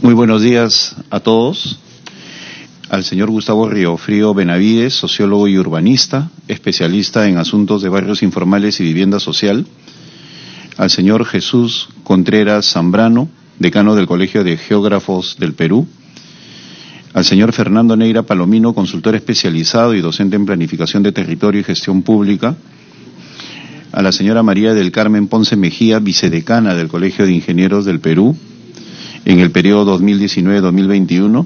Muy buenos días a todos. Al señor Gustavo Riofrío Benavides, sociólogo y urbanista, especialista en asuntos de barrios informales y vivienda social. Al señor Jesús Contreras Zambrano, decano del Colegio de Geógrafos del Perú. Al señor Fernando Neira Palomino, consultor especializado y docente en planificación de territorio y gestión pública. A la señora María del Carmen Ponce Mejía, vicedecana del Colegio de Ingenieros del Perú, en el periodo 2019-2021,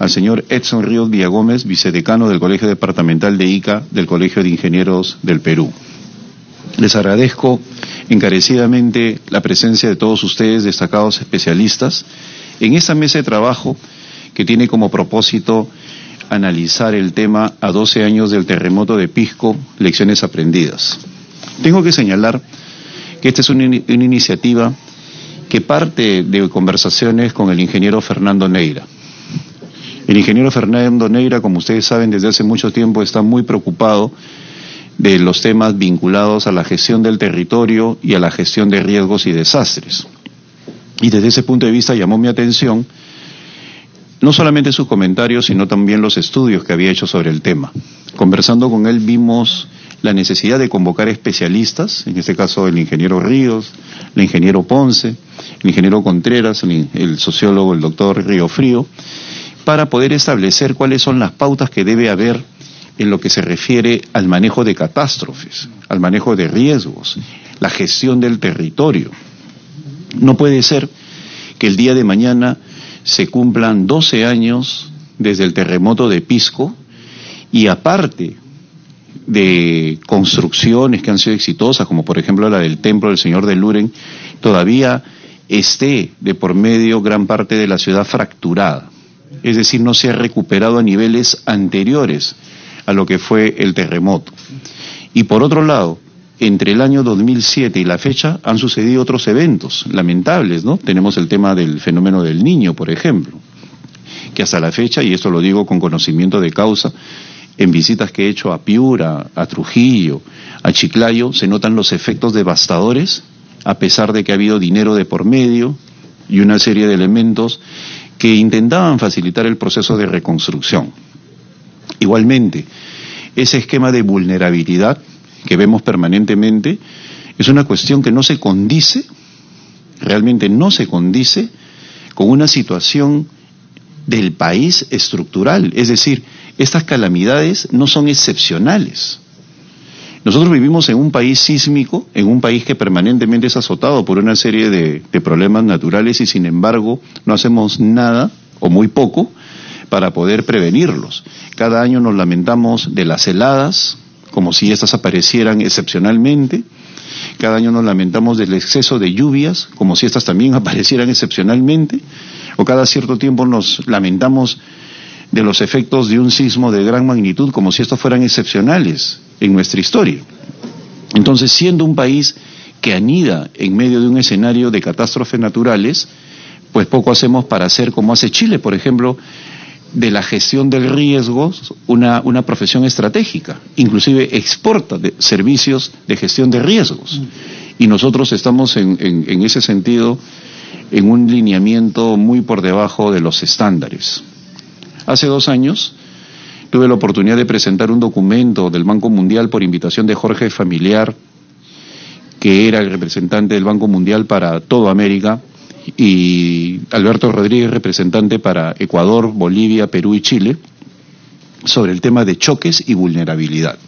al señor Edson Ríos Villagómez, vicedecano del Colegio Departamental de Ica del Colegio de Ingenieros del Perú. Les agradezco encarecidamente la presencia de todos ustedes, destacados especialistas, en esta mesa de trabajo que tiene como propósito analizar el tema a 12 años del terremoto de Pisco, lecciones aprendidas. Tengo que señalar que esta es una iniciativa que parte de conversaciones con el ingeniero Fernando Neira. El ingeniero Fernando Neira, como ustedes saben, desde hace mucho tiempo está muy preocupado de los temas vinculados a la gestión del territorio y a la gestión de riesgos y desastres. Y desde ese punto de vista llamó mi atención no solamente sus comentarios, sino también los estudios que había hecho sobre el tema. Conversando con él vimos la necesidad de convocar especialistas, en este caso el ingeniero Ríos, el ingeniero Ponce, el ingeniero Contreras, el sociólogo, el doctor Riofrío, para poder establecer cuáles son las pautas que debe haber en lo que se refiere al manejo de catástrofes, al manejo de riesgos, la gestión del territorio. No puede ser que el día de mañana se cumplan 12 años desde el terremoto de Pisco y aparte de construcciones que han sido exitosas, como por ejemplo la del Templo del Señor de Luren, todavía esté de por medio gran parte de la ciudad fracturada. Es decir, no se ha recuperado a niveles anteriores a lo que fue el terremoto. Y por otro lado, entre el año 2007 y la fecha han sucedido otros eventos lamentables, ¿no? Tenemos el tema del fenómeno del Niño, por ejemplo, que hasta la fecha, y esto lo digo con conocimiento de causa, en visitas que he hecho a Piura, a Trujillo, a Chiclayo, se notan los efectos devastadores, a pesar de que ha habido dinero de por medio y una serie de elementos que intentaban facilitar el proceso de reconstrucción. Igualmente, ese esquema de vulnerabilidad que vemos permanentemente es una cuestión que no se condice, realmente no se condice con una situación del país estructural, es decir, estas calamidades no son excepcionales. Nosotros vivimos en un país sísmico, en un país que permanentemente es azotado por una serie de problemas naturales y sin embargo no hacemos nada o muy poco para poder prevenirlos. Cada año nos lamentamos de las heladas, como si estas aparecieran excepcionalmente. Cada año nos lamentamos del exceso de lluvias, como si estas también aparecieran excepcionalmente. O cada cierto tiempo nos lamentamos de los efectos de un sismo de gran magnitud, como si estos fueran excepcionales en nuestra historia. Entonces, siendo un país que anida en medio de un escenario de catástrofes naturales, pues poco hacemos para hacer como hace Chile, por ejemplo, de la gestión del riesgo una profesión estratégica, inclusive exporta servicios de gestión de riesgos. Y nosotros estamos en ese sentido en un lineamiento muy por debajo de los estándares. Hace 2 años tuve la oportunidad de presentar un documento del Banco Mundial por invitación de Jorge Familiar, que era el representante del Banco Mundial para toda América, y Alberto Rodríguez, representante para Ecuador, Bolivia, Perú y Chile, sobre el tema de choques y vulnerabilidad.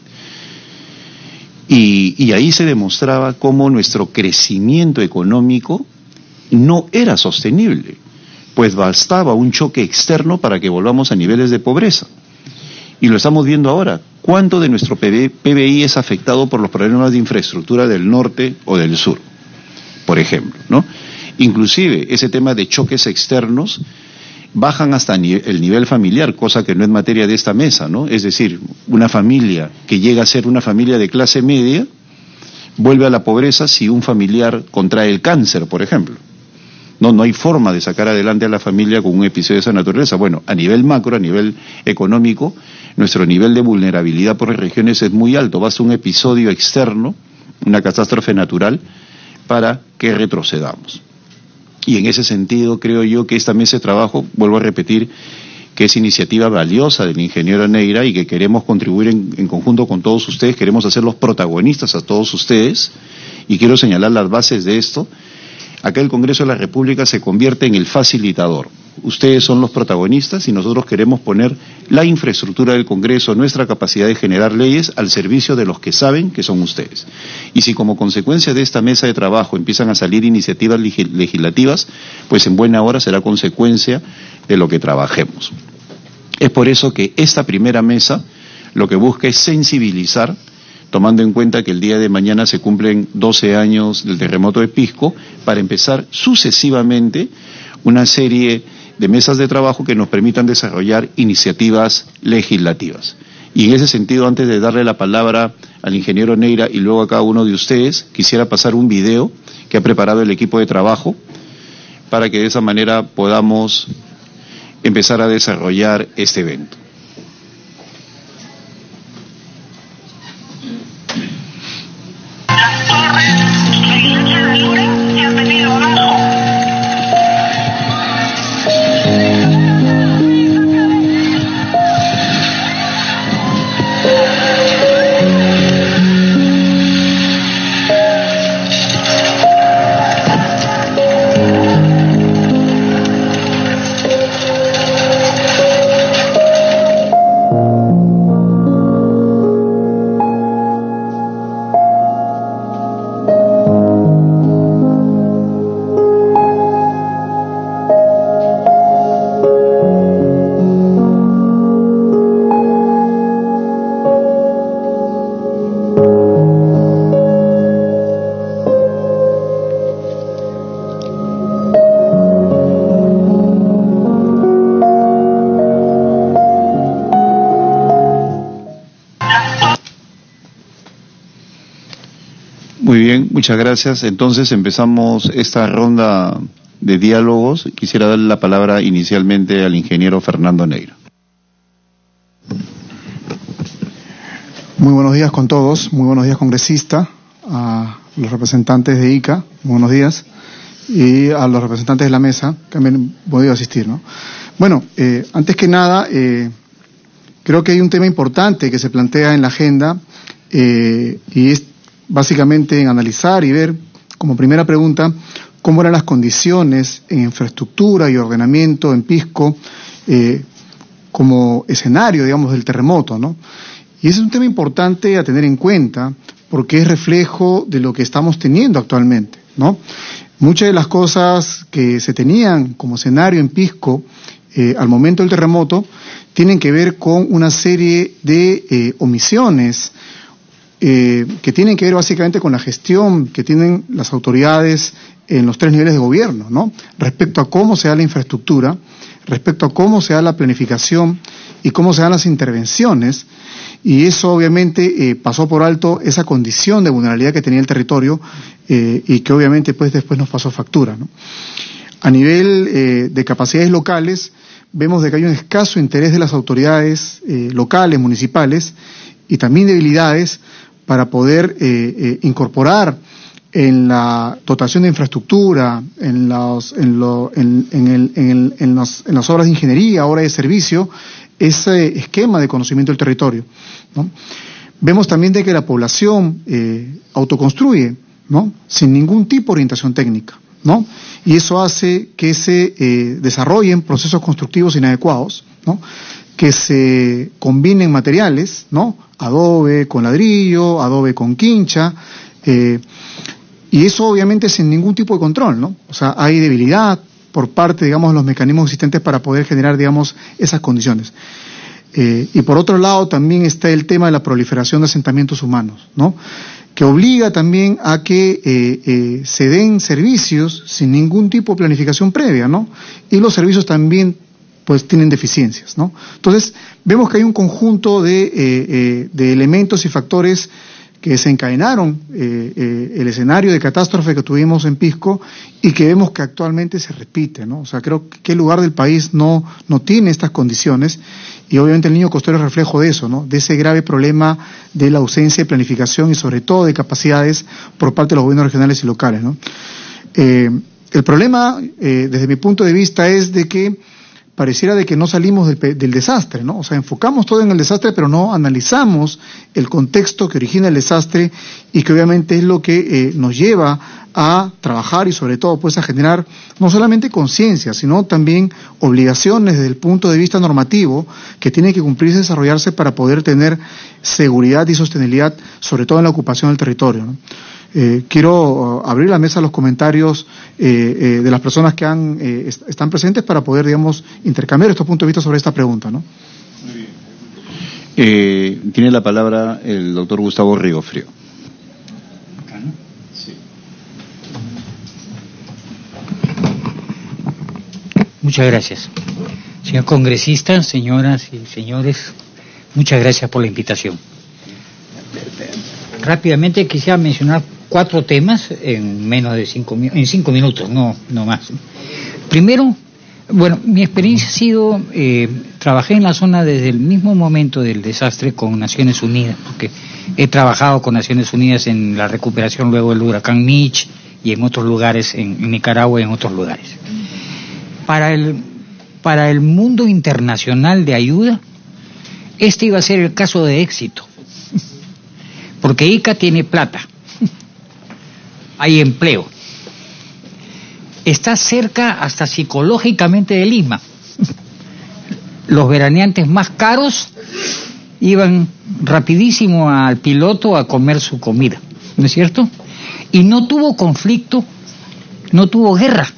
Y ahí se demostraba cómo nuestro crecimiento económico no era sostenible, pues bastaba un choque externo para que volvamos a niveles de pobreza. Y lo estamos viendo ahora. ¿Cuánto de nuestro PBI es afectado por los problemas de infraestructura del norte o del sur, por ejemplo, ¿no? Inclusive ese tema de choques externos bajan hasta el nivel familiar, cosa que no es materia de esta mesa, ¿no? Es decir, una familia que llega a ser una familia de clase media vuelve a la pobreza si un familiar contrae el cáncer, por ejemplo. No hay forma de sacar adelante a la familia con un episodio de esa naturaleza. Bueno, a nivel macro, a nivel económico, nuestro nivel de vulnerabilidad por regiones es muy alto. Basta un episodio externo, una catástrofe natural, para que retrocedamos. Y en ese sentido creo yo que esta mesa de trabajo, vuelvo a repetir, que es iniciativa valiosa del ingeniero Neira y que queremos contribuir en conjunto con todos ustedes, queremos hacerlos protagonistas a todos ustedes, y quiero señalar las bases de esto. Acá el Congreso de la República se convierte en el facilitador. Ustedes son los protagonistas y nosotros queremos poner la infraestructura del Congreso, nuestra capacidad de generar leyes al servicio de los que saben que son ustedes. Y si como consecuencia de esta mesa de trabajo empiezan a salir iniciativas legislativas, pues en buena hora será consecuencia de lo que trabajemos. Es por eso que esta primera mesa lo que busca es sensibilizar, tomando en cuenta que el día de mañana se cumplen 12 años del terremoto de Pisco, para empezar sucesivamente una serie de mesas de trabajo que nos permitan desarrollar iniciativas legislativas. Y en ese sentido, antes de darle la palabra al ingeniero Neira y luego a cada uno de ustedes, quisiera pasar un video que ha preparado el equipo de trabajo para que de esa manera podamos empezar a desarrollar este evento. Muy bien, muchas gracias. Entonces empezamos esta ronda de diálogos. Quisiera darle la palabra inicialmente al ingeniero Fernando Neira. Muy buenos días con todos, muy buenos días congresista, a los representantes de ICA, muy buenos días, y a los representantes de la mesa que han podido asistir, ¿no? Bueno, antes que nada, creo que hay un tema importante que se plantea en la agenda, y es básicamente en analizar y ver, como primera pregunta, cómo eran las condiciones en infraestructura y ordenamiento en Pisco como escenario, digamos, del terremoto, ¿no? Y ese es un tema importante a tener en cuenta porque es reflejo de lo que estamos teniendo actualmente, ¿no? Muchas de las cosas que se tenían como escenario en Pisco al momento del terremoto tienen que ver con una serie de omisiones que tienen que ver básicamente con la gestión que tienen las autoridades en los 3 niveles de gobierno, ¿no? Respecto a cómo se da la infraestructura, respecto a cómo se da la planificación y cómo se dan las intervenciones, y eso obviamente pasó por alto esa condición de vulnerabilidad que tenía el territorio y que obviamente pues después nos pasó factura, ¿no? A nivel de capacidades locales, vemos de que hay un escaso interés de las autoridades locales, municipales, y también debilidades para poder incorporar en la dotación de infraestructura, en las obras de ingeniería, obras de servicio, ese esquema de conocimiento del territorio, ¿no? Vemos también de que la población autoconstruye, ¿no? Sin ningún tipo de orientación técnica, ¿no? Y eso hace que se desarrollen procesos constructivos inadecuados, ¿no? Que se combinen materiales, ¿no? Adobe con ladrillo, adobe con quincha, y eso obviamente sin ningún tipo de control, ¿no? O sea, hay debilidad por parte, digamos, de los mecanismos existentes para poder generar, digamos, esas condiciones. Y por otro lado también está el tema de la proliferación de asentamientos humanos, ¿no? Que obliga también a que se den servicios sin ningún tipo de planificación previa, ¿no? Y los servicios también pues tienen deficiencias, ¿no? Entonces, vemos que hay un conjunto de elementos y factores que desencadenaron el escenario de catástrofe que tuvimos en Pisco y que vemos que actualmente se repite, ¿no? O sea, creo que el lugar del país no tiene estas condiciones y obviamente el Niño Costero es reflejo de eso, ¿no? De ese grave problema de la ausencia de planificación y sobre todo de capacidades por parte de los gobiernos regionales y locales, ¿no? El problema, desde mi punto de vista, es de que pareciera de que no salimos del desastre, ¿no? O sea, enfocamos todo en el desastre, pero no analizamos el contexto que origina el desastre y que obviamente es lo que nos lleva a trabajar y sobre todo pues a generar no solamente conciencia, sino también obligaciones desde el punto de vista normativo que tienen que cumplirse y desarrollarse para poder tener seguridad y sostenibilidad, sobre todo en la ocupación del territorio, ¿no? Quiero abrir la mesa a los comentarios de las personas que están presentes para poder, digamos, intercambiar estos puntos de vista sobre esta pregunta, ¿no? Muy bien. Tiene la palabra el doctor Gustavo Riofrío. Sí. Muchas gracias. Señor congresista, señoras y señores, muchas gracias por la invitación. Rápidamente quisiera mencionar 4 temas en menos de 5 minutos, no más. Primero, bueno, mi experiencia ha sido, trabajé en la zona desde el mismo momento del desastre con Naciones Unidas, porque he trabajado con Naciones Unidas en la recuperación luego del huracán Mitch y en otros lugares, en Nicaragua y en otros lugares. Para el mundo internacional de ayuda, este iba a ser el caso de éxito, porque ICA tiene plata, hay empleo, está cerca hasta psicológicamente de Lima. Los veraneantes más caros iban rapidísimo al piloto a comer su comida, ¿no es cierto? Y no tuvo conflicto, no tuvo guerra,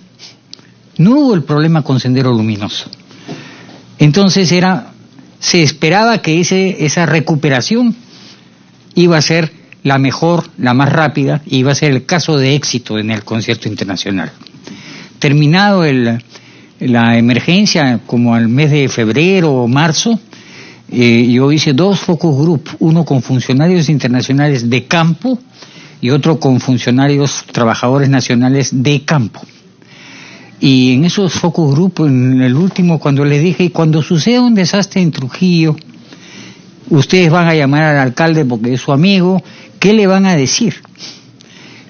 no hubo el problema con Sendero Luminoso. Entonces se esperaba que esa recuperación iba a ser la mejor, la más rápida, y iba a ser el caso de éxito en el concierto internacional. Terminado la emergencia, como al mes de febrero o marzo, yo hice 2 focus group, uno con funcionarios internacionales de campo y otro con funcionarios trabajadores nacionales de campo. Y en esos focus group, en el último, cuando les dije, cuando suceda un desastre en Trujillo, ustedes van a llamar al alcalde porque es su amigo, ¿qué le van a decir?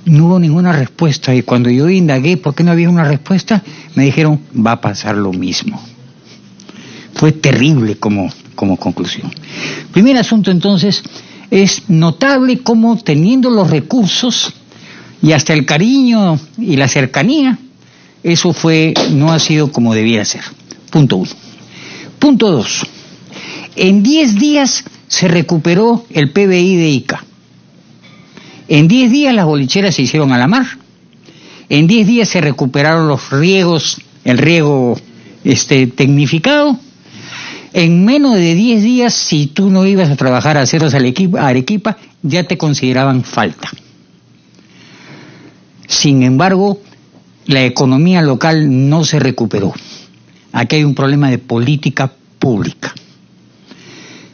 No hubo ninguna respuesta, y cuando yo indagué por qué no había una respuesta, me dijeron, va a pasar lo mismo. Fue terrible como conclusión. Primer asunto, entonces, es notable cómo teniendo los recursos y hasta el cariño y la cercanía, eso no ha sido como debiera ser. Punto 1. Punto 2. En 10 días se recuperó el PBI de Ica. En 10 días las bolicheras se hicieron a la mar. En 10 días se recuperaron los riegos, el riego tecnificado. En menos de 10 días, si tú no ibas a trabajar a Aceros Arequipa, ya te consideraban falta. Sin embargo, la economía local no se recuperó. Aquí hay un problema de política pública.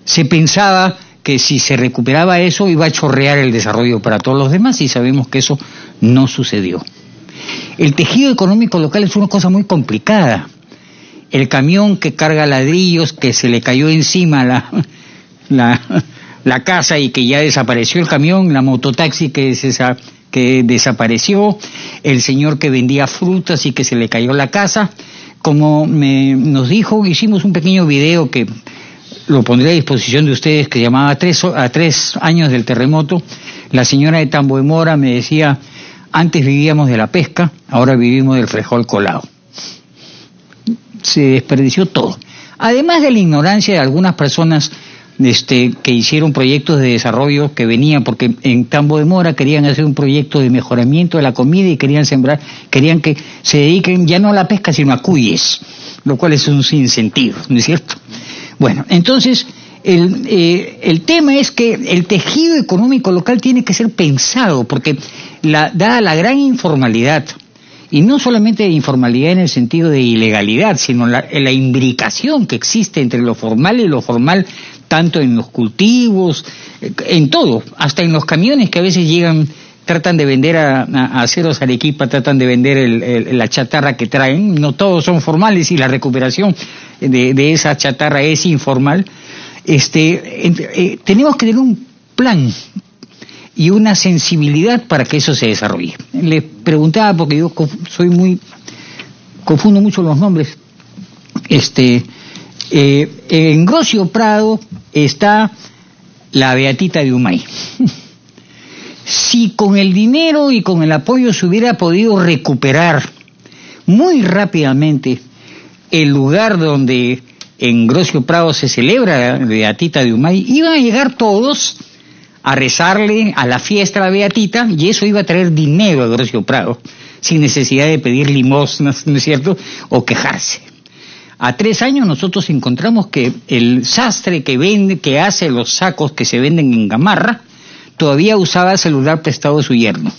Se pensaba que si se recuperaba eso iba a chorrear el desarrollo para todos los demás, y sabemos que eso no sucedió. El tejido económico local es una cosa muy complicada. El camión que carga ladrillos, que se le cayó encima la casa y que ya desapareció el camión, la mototaxi que desapareció, el señor que vendía frutas y que se le cayó la casa. Como nos dijo, hicimos un pequeño video que lo pondré a disposición de ustedes, que llamaba a 3 años del terremoto. La señora de Tambo de Mora me decía, antes vivíamos de la pesca, ahora vivimos del frijol colado. Se desperdició todo. Además de la ignorancia de algunas personas que hicieron proyectos de desarrollo que venían, porque en Tambo de Mora querían hacer un proyecto de mejoramiento de la comida y querían que se dediquen ya no a la pesca sino a cuyes, lo cual es un sinsentido, ¿no es cierto? Bueno, entonces el tema es que el tejido económico local tiene que ser pensado, porque dada la gran informalidad, y no solamente informalidad en el sentido de ilegalidad, sino la imbricación que existe entre lo formal y lo formal, tanto en los cultivos, en todo, hasta en los camiones que a veces llegan, tratan de vender a Aceros Arequipa, tratan de vender la chatarra que traen. No todos son formales y la recuperación de esa chatarra es informal. Tenemos que tener un plan, y una sensibilidad para que eso se desarrolle. Le preguntaba, porque yo confundo mucho los nombres. En Grocio Prado está la Beatita de Humay. Si con el dinero y con el apoyo se hubiera podido recuperar muy rápidamente el lugar donde en Grocio Prado se celebra la Beatita de Humay, iban a llegar todos a rezarle a la fiesta a la Beatita, y eso iba a traer dinero a Grocio Prado, sin necesidad de pedir limosnas, ¿no es cierto?, o quejarse. A 3 años nosotros encontramos que el sastre que hace los sacos que se venden en Gamarra, todavía usaba celular prestado de su yerno,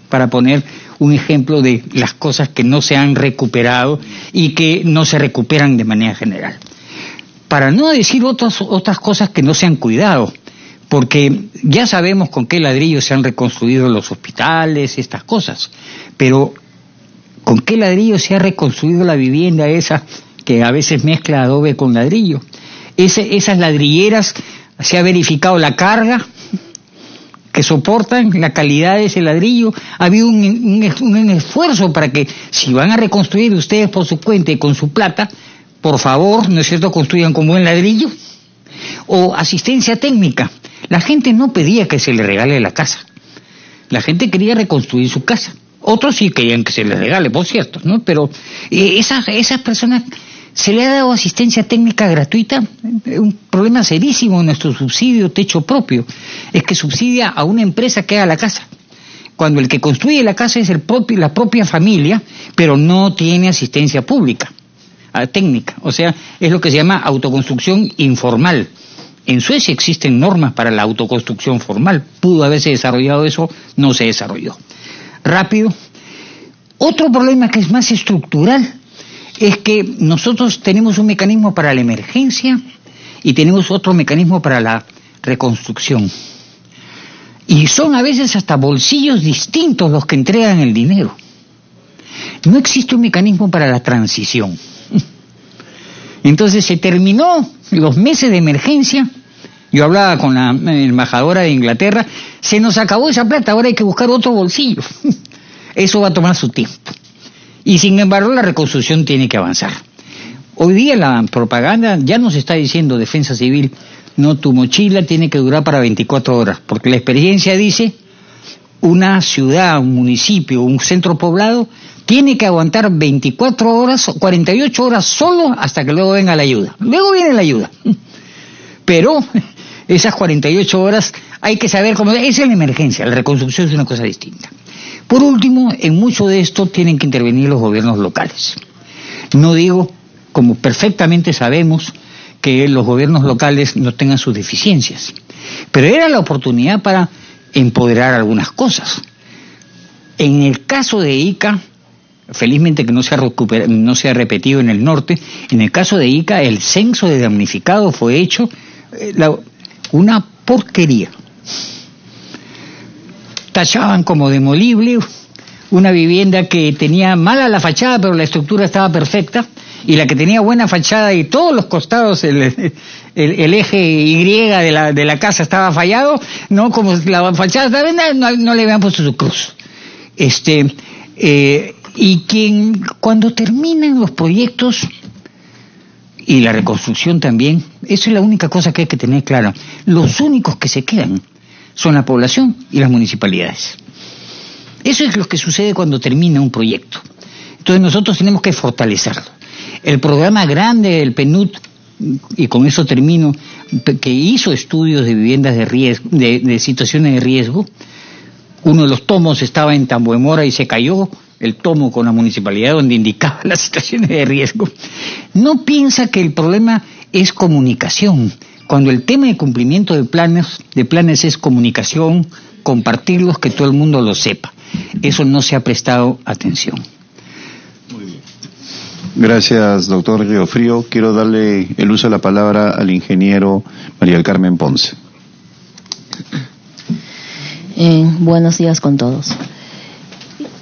para poner un ejemplo de las cosas que no se han recuperado y que no se recuperan de manera general. Para no decir otras cosas que no se han cuidado, porque ya sabemos con qué ladrillo se han reconstruido los hospitales, estas cosas, pero ¿con qué ladrillo se ha reconstruido la vivienda esa que a veces mezcla adobe con ladrillo? Esas ladrilleras, se ha verificado la carga que soportan, la calidad de ese ladrillo. Ha habido un esfuerzo para que, si van a reconstruir ustedes por su cuenta y con su plata, por favor, ¿no es cierto?, construyan con buen ladrillo. O asistencia técnica. La gente no pedía que se le regale la casa. La gente quería reconstruir su casa. Otros sí querían que se les regale, por cierto, ¿no? Pero esas personas, se le ha dado asistencia técnica gratuita. Un problema serísimo en nuestro subsidio techo propio es que subsidia a una empresa que haga la casa, cuando el que construye la casa es la propia familia, pero no tiene asistencia pública, técnica. O sea, es lo que se llama autoconstrucción informal. En Suecia existen normas para la autoconstrucción formal. Pudo haberse desarrollado eso, no se desarrolló. Rápido. Otro problema que es más estructural es que nosotros tenemos un mecanismo para la emergencia y tenemos otro mecanismo para la reconstrucción. Y son a veces hasta bolsillos distintos los que entregan el dinero. No existe un mecanismo para la transición. Entonces se terminó los meses de emergencia. Yo hablaba con la embajadora de Inglaterra, se nos acabó esa plata, ahora hay que buscar otro bolsillo. Eso va a tomar su tiempo. Y sin embargo la reconstrucción tiene que avanzar. Hoy día la propaganda ya nos está diciendo, Defensa Civil, no, tu mochila tiene que durar para 24 horas, porque la experiencia dice, una ciudad, un municipio, un centro poblado, tiene que aguantar 24 horas o 48 horas solo hasta que luego venga la ayuda. Luego viene la ayuda. Pero esas 48 horas hay que saber cómo... Esa es la emergencia, la reconstrucción es una cosa distinta. Por último, en mucho de esto tienen que intervenir los gobiernos locales. No digo, como perfectamente sabemos, que los gobiernos locales no tengan sus deficiencias, pero era la oportunidad para empoderar algunas cosas. En el caso de Ica, felizmente que no se ha repetido en el norte, en el caso de Ica el censo de damnificados fue hecho una porquería. Tachaban como demolible una vivienda que tenía mala la fachada, pero la estructura estaba perfecta, y la que tenía buena fachada y todos los costados, el eje Y de la casa estaba fallado, no, como la fachada estaba no le habían puesto su cruz. Y cuando terminan los proyectos y la reconstrucción también, eso es la única cosa que hay que tener clara. Los únicos que se quedan son la población y las municipalidades. Eso es lo que sucede cuando termina un proyecto. Entonces nosotros tenemos que fortalecerlo. El programa grande del PNUD, y con eso termino, que hizo estudios de viviendas de riesgo, de situaciones de riesgo. Uno de los tomos estaba en Tamboemora y se cayó el tomo con la municipalidad donde indicaba las situaciones de riesgo. No piensa que el problema es comunicación, cuando el tema de cumplimiento de planes es comunicación, compartirlos, que todo el mundo lo sepa. Eso no se ha prestado atención. Muy bien. Gracias, doctor Riofrío. Quiero darle el uso de la palabra al ingeniero María del Carmen Ponce. Buenos días con todos.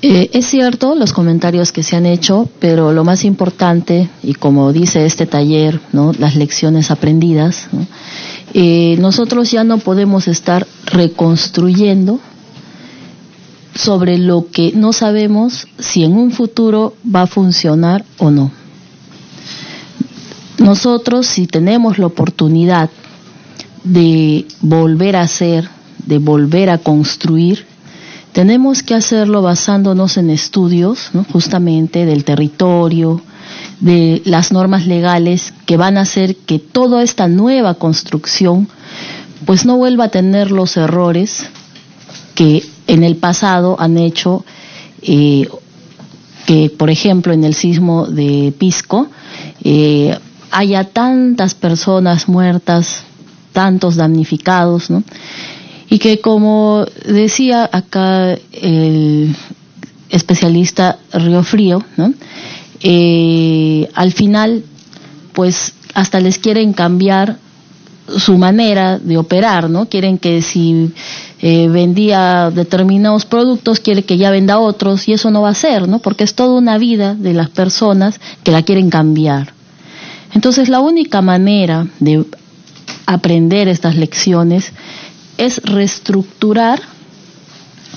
Es cierto los comentarios que se han hecho, pero lo más importante, y como dice este taller, ¿no?, las lecciones aprendidas, ¿no?, nosotros ya no podemos estar reconstruyendo sobre lo que no sabemos si en un futuro va a funcionar o no. Nosotros, si tenemos la oportunidad de volver a hacer, de volver a construir, tenemos que hacerlo basándonos en estudios, ¿no?, justamente del territorio, de las normas legales que van a hacer que toda esta nueva construcción pues no vuelva a tener los errores que en el pasado han hecho que, por ejemplo, en el sismo de Pisco haya tantas personas muertas, tantos damnificados, ¿no? Y que, como decía acá el especialista Riofrío, ¿no?, al final pues hasta les quieren cambiar su manera de operar, ¿no? Quieren que si vendía determinados productos, quiere que ya venda otros, y eso no va a ser, ¿no? Porque es toda una vida de las personas que la quieren cambiar. Entonces, la única manera de aprender estas lecciones es reestructurar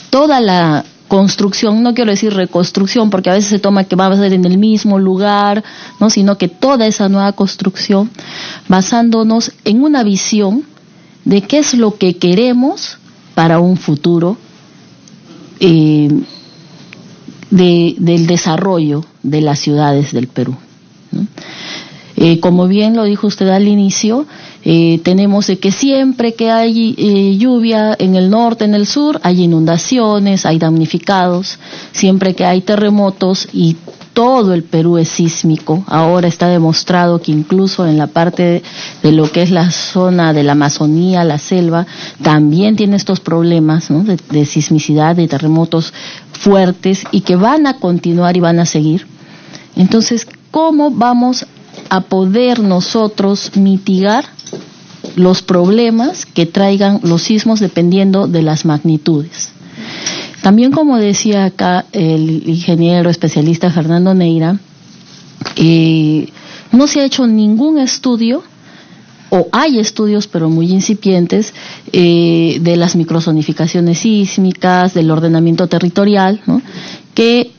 toda la construcción, no quiero decir reconstrucción, porque a veces se toma que va a ser en el mismo lugar, ¿no?, sino que toda esa nueva construcción, basándonos en una visión de qué es lo que queremos para un futuro del desarrollo de las ciudades del Perú, ¿no? Como bien lo dijo usted al inicio, tenemos que siempre que hay lluvia en el norte, en el sur, hay inundaciones, hay damnificados, siempre que hay terremotos, y todo el Perú es sísmico. Ahora está demostrado que incluso en la parte de lo que es la zona de la Amazonía, la selva, también tiene estos problemas, ¿no?, de sismicidad, de terremotos fuertes, y que van a continuar y van a seguir. Entonces, ¿cómo vamos a poder nosotros mitigar los problemas que traigan los sismos dependiendo de las magnitudes? También, como decía acá el ingeniero especialista Fernando Neira, no se ha hecho ningún estudio, o hay estudios pero muy incipientes, de las microzonificaciones sísmicas, del ordenamiento territorial, ¿no?, que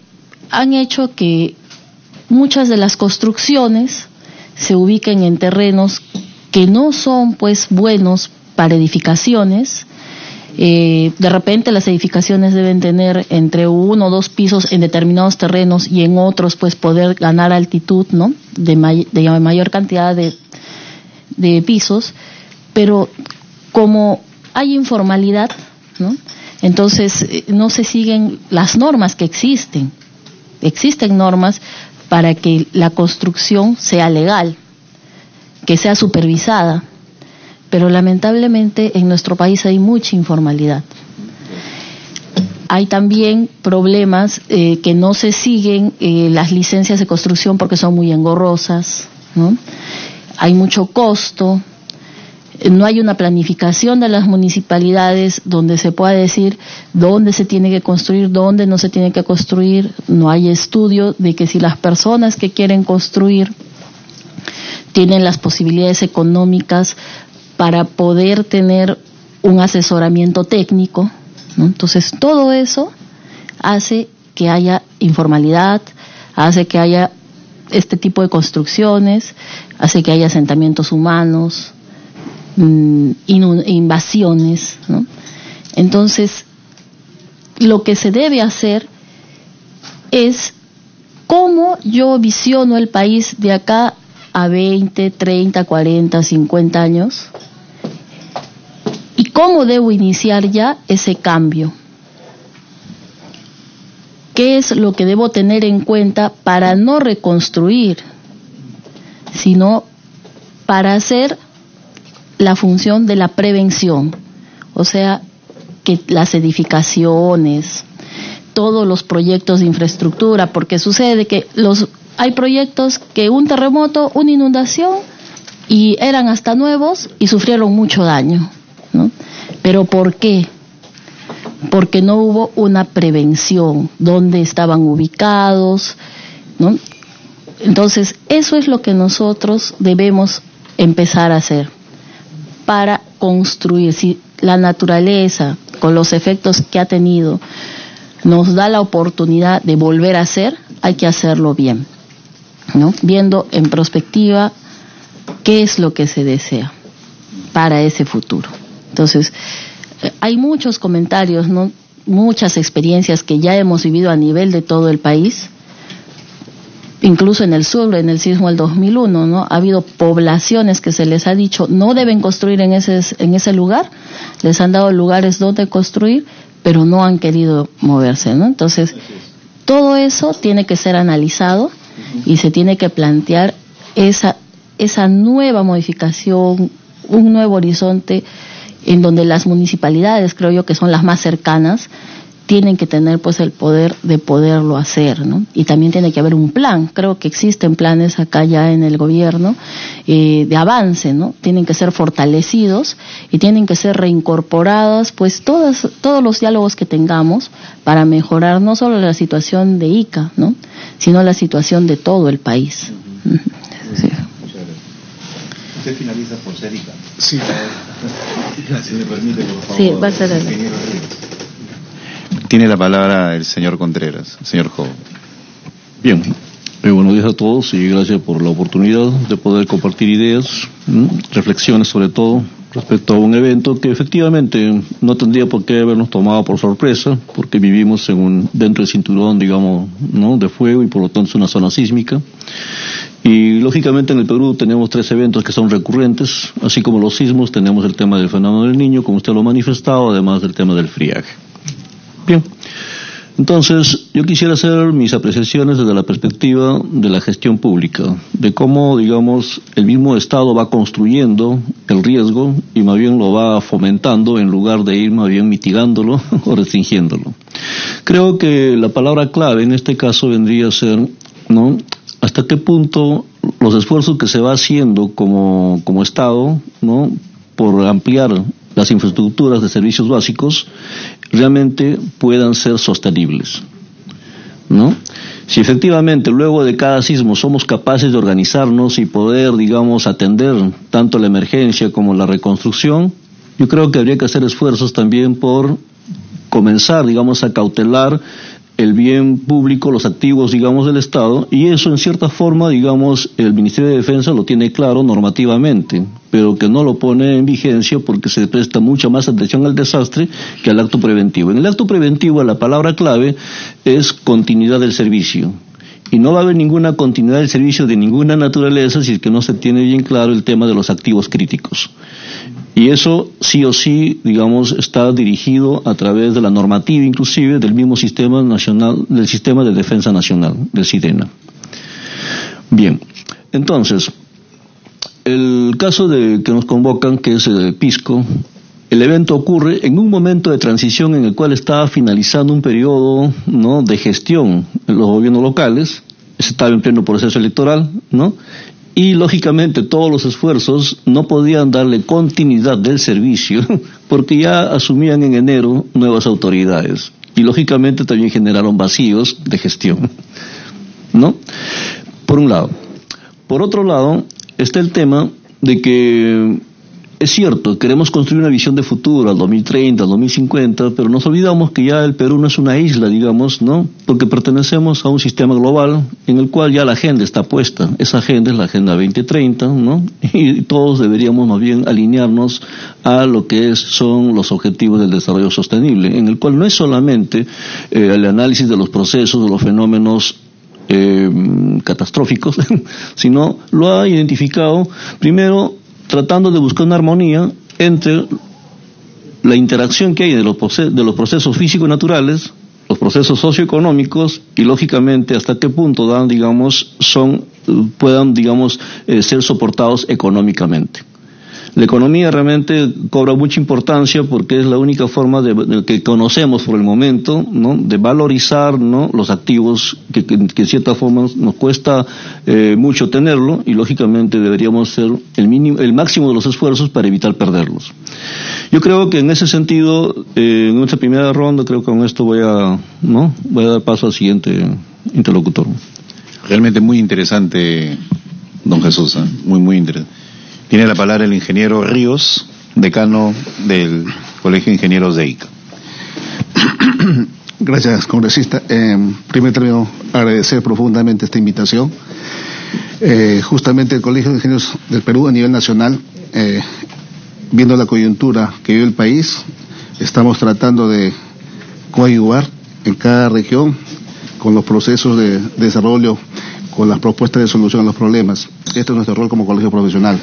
han hecho que muchas de las construcciones se ubiquen en terrenos que no son pues buenos para edificaciones. De repente las edificaciones deben tener entre 1 o 2 pisos en determinados terrenos, y en otros pues poder ganar altitud, ¿no?, de mayor cantidad de pisos, pero como hay informalidad, ¿no?, entonces no se siguen las normas que existen. Existen normas para que la construcción sea legal, que sea supervisada, pero lamentablemente en nuestro país hay mucha informalidad. Hay también problemas que no se siguen las licencias de construcción porque son muy engorrosas, ¿no? Hay mucho costo, no hay una planificación de las municipalidades donde se pueda decir dónde se tiene que construir, dónde no se tiene que construir. No hay estudio de que si las personas que quieren construir tienen las posibilidades económicas para poder tener un asesoramiento técnico, ¿no? Entonces, todo eso hace que haya informalidad, hace que haya este tipo de construcciones, hace que haya asentamientos humanos, invasiones, ¿no? Entonces, lo que se debe hacer es cómo yo visiono el país de acá a 20, 30, 40, 50 años, y cómo debo iniciar ya ese cambio. ¿Qué es lo que debo tener en cuenta para no reconstruir, sino para hacer la función de la prevención? O sea, que las edificaciones, todos los proyectos de infraestructura, porque sucede que hay proyectos que un terremoto, una inundación, y eran hasta nuevos y sufrieron mucho daño, ¿no? ¿Pero por qué? Porque no hubo una prevención, dónde estaban ubicados, ¿no? Entonces, eso es lo que nosotros debemos empezar a hacer. para construir. Si la naturaleza, con los efectos que ha tenido, nos da la oportunidad de volver a hacer, hay que hacerlo bien, ¿no? Viendo en perspectiva qué es lo que se desea para ese futuro. Entonces, hay muchos comentarios, ¿no? Muchas experiencias que ya hemos vivido a nivel de todo el país, incluso en el sur, en el sismo del 2001, ¿no? Ha habido poblaciones que se les ha dicho no deben construir en ese lugar, les han dado lugares donde construir, pero no han querido moverse, ¿no? Entonces, todo eso tiene que ser analizado y se tiene que plantear esa nueva modificación, un nuevo horizonte en donde las municipalidades, creo yo que son las más cercanas, tienen que tener pues el poder de poderlo hacer, ¿no? Y también tiene que haber un plan, creo que existen planes acá ya en el gobierno de avance, ¿no? Tienen que ser fortalecidos y tienen que ser reincorporadas pues todos los diálogos que tengamos para mejorar no solo la situación de Ica, ¿no? Sino la situación de todo el país. Sí. Usted finaliza por ser Ica. Sí. Si me permite, por favor. Sí, va a ser el... Tiene la palabra el señor Contreras, el señor Joven. Bien, buenos días a todos y gracias por la oportunidad de poder compartir ideas, reflexiones sobre todo respecto a un evento que efectivamente no tendría por qué habernos tomado por sorpresa, porque vivimos dentro del cinturón, digamos, ¿no?, de fuego, y por lo tanto es una zona sísmica. Y lógicamente en el Perú tenemos 3 eventos que son recurrentes, así como los sismos, tenemos el tema del fenómeno del Niño, como usted lo ha manifestado, además del tema del friaje. Bien, entonces yo quisiera hacer mis apreciaciones desde la perspectiva de la gestión pública, de cómo, digamos, el mismo Estado va construyendo el riesgo y más bien lo va fomentando en lugar de ir más bien mitigándolo o restringiéndolo. Creo que la palabra clave en este caso vendría a ser, ¿no?, hasta qué punto los esfuerzos que se va haciendo como Estado, ¿no?, por ampliar las infraestructuras de servicios básicos realmente puedan ser sostenibles, ¿no? Si efectivamente luego de cada sismo somos capaces de organizarnos y poder, digamos, atender tanto la emergencia como la reconstrucción, yo creo que habría que hacer esfuerzos también por comenzar, digamos, a cautelar el bien público, los activos, digamos, del Estado, y eso en cierta forma, digamos, el Ministerio de Defensa lo tiene claro normativamente, pero que no lo pone en vigencia porque se presta mucha más atención al desastre que al acto preventivo. En el acto preventivo la palabra clave es continuidad del servicio, y no va a haber ninguna continuidad del servicio de ninguna naturaleza si es que no se tiene bien claro el tema de los activos críticos. Y eso sí o sí, digamos, está dirigido a través de la normativa, inclusive del mismo sistema nacional, del sistema de defensa nacional, del SIDENA. Bien, entonces, el caso de que nos convocan, que es el Pisco, el evento ocurre en un momento de transición en el cual estaba finalizando un periodo, ¿no?, de gestión en los gobiernos locales, se estaba en pleno proceso electoral, ¿no?, y lógicamente todos los esfuerzos no podían darle continuidad del servicio porque ya asumían en enero nuevas autoridades y lógicamente también generaron vacíos de gestión, ¿no? Por un lado. Por otro lado está el tema de que es cierto, queremos construir una visión de futuro al 2030, al 2050, pero nos olvidamos que ya el Perú no es una isla, digamos, ¿no? Porque pertenecemos a un sistema global en el cual ya la agenda está puesta. Esa agenda es la Agenda 2030, ¿no? Y todos deberíamos más bien alinearnos a lo que son los objetivos del desarrollo sostenible, en el cual no es solamente el análisis de los procesos, de los fenómenos catastróficos, sino lo ha identificado primero tratando de buscar una armonía entre la interacción que hay de los procesos físicos naturales, los procesos socioeconómicos y lógicamente hasta qué punto puedan ser soportados económicamente. La economía realmente cobra mucha importancia porque es la única forma de que conocemos por el momento, ¿no?, de valorizar, ¿no?, los activos que en cierta forma nos cuesta mucho tenerlo y lógicamente deberíamos hacer el máximo de los esfuerzos para evitar perderlos. Yo creo que en ese sentido, en nuestra primera ronda, creo que con esto voy a dar paso al siguiente interlocutor. Realmente muy interesante, don Jesús, muy interesante. Tiene la palabra el ingeniero Ríos. decano del Colegio de Ingenieros de Ica. Gracias, congresista. En primer término, agradecer profundamente esta invitación. Justamente el Colegio de Ingenieros del Perú a nivel nacional, viendo la coyuntura que vive el país, estamos tratando de coadyuvar en cada región con los procesos de desarrollo, con las propuestas de solución a los problemas. Este es nuestro rol como colegio profesional.